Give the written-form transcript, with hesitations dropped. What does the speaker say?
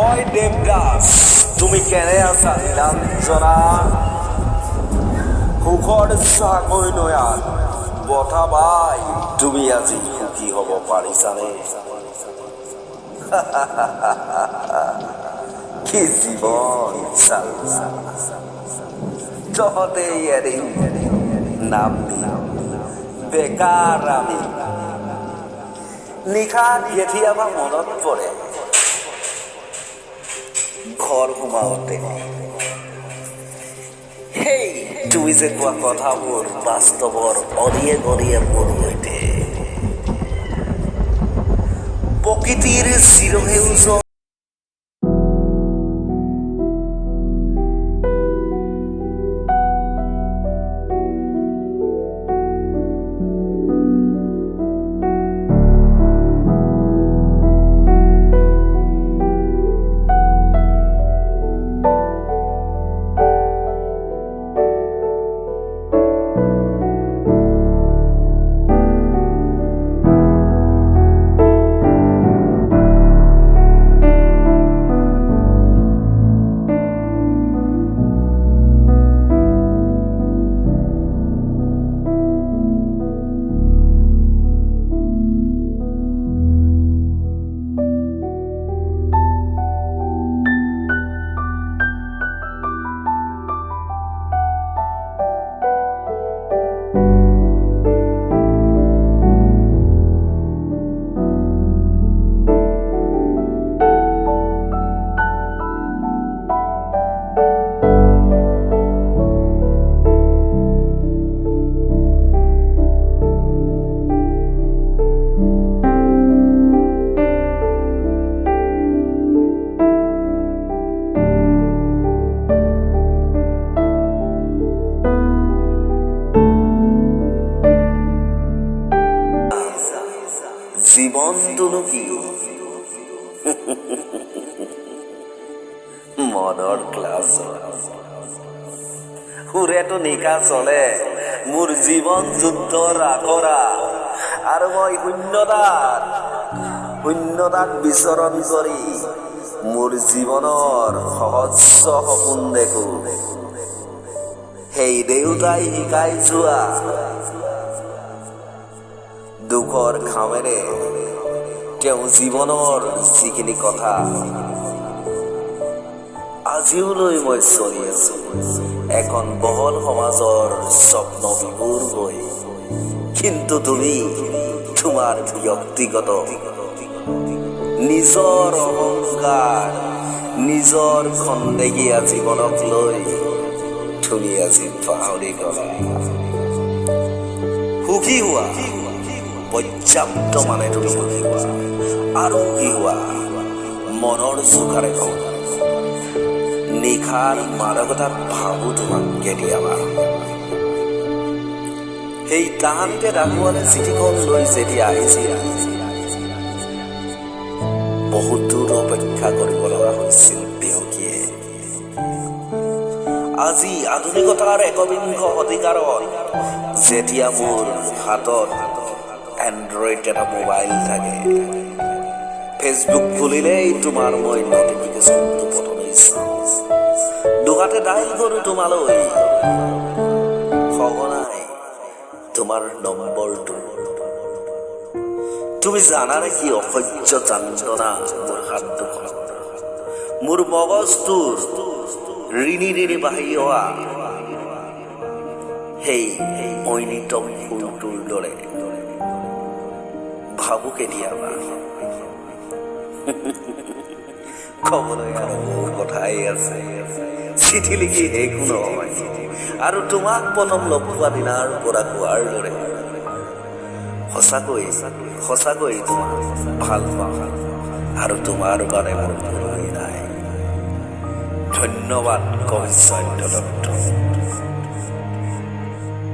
মই দেৱদাস, তুমি কেনে আছা নীলাঞ্জনা? সুখৰ চাকৈ নয়াত বঠা বাই, তুমি আজি সুখী হ'ব পাৰিছানে? কি জীৱন চাল তহঁতে এদিন নাম বেকাৰ আমি। নিশা কেতিয়াবা মনত পৰে ঘৰ সোমাওঁতে, সেই তুমি যে কোৱা কথাবোৰ বাস্তৱৰ অলিয়ে গলিয়ে মোৰ সৈতে। প্ৰকৃতিৰ চিৰসেউজ জীৱনটোনো কি মনৰ ক্লাছ সুৰেটো নিশা চলে মোৰ জীৱন যুদ্ধৰ আখৰা, আৰু মই শূন্যতাত বিচৰণ কৰি মোৰ জীৱনৰ সহস্ৰ সপোন দেখো। সেই দেউতাই শিকাই যোৱা দুখৰ খামেৰে তেওঁ জীৱনৰ যিখিনি কথা আজিওলৈ মই চলি আছো, এখন বহল সমাজৰ স্বপ্ন বিভোৰ হৈ। কিন্তু তুমি তোমাৰ ব্যক্তিগত নিজৰ অহংকাৰ, নিজৰ খন্দেকীয়া জীৱনক লৈ তুমি আজি পাহৰি গলা। সুখী হোৱা, পৰ্যাপ্ত মানে তুমি সুখী হোৱা, আৰু সুখী হোৱা মনৰ জোখাৰে কওঁ। নিশাৰ মাদকতাত ভাবো তোমাক কেতিয়াবা। সেই তাহানিতে ডাকুৱালে চিঠিখন লৈ যেতিয়া আহিছিল, বহুত দূৰ অপেক্ষা কৰিব লগা হৈছিল বিয়কীয়ে। আজি আধুনিকতাৰ একবিংশ শতিকাৰত যেতিয়া মোৰ হাতত এণ্ড্ৰইড এটা মোবাইল থাকে, ফেচবুক খুলিলেই তোমাৰ মই নটিফিকেশ্যনটো প্ৰথমেই চাওঁ। দুহাতে ডাইল কৰো তোমালৈ, সঘনাই তোমাৰ নম্বৰটো। তুমি জানানে কি অসহ্য যন্ত্ৰণা মোৰ হাত দুখন, মোৰ মগজটোৰ ৰিণি ৰিণি বাঢ়ি অহা সেই ঐনিতম ফুলটোৰ দৰে ভাবো কেতিয়াবা। ক'বলৈ আৰু মোৰ কথাই আছে, চিঠি লিখি শেষ নহয়। আৰু তোমাক প্ৰথম লগ পোৱা দিনাৰ পৰা কোৱাৰ দৰে সঁচাকৈ তোমাক ভাল পাওঁ, আৰু তোমাৰ বাৰে মোৰ ভুল নাই। ধন্যবাদ কবি সত্য দত্ত।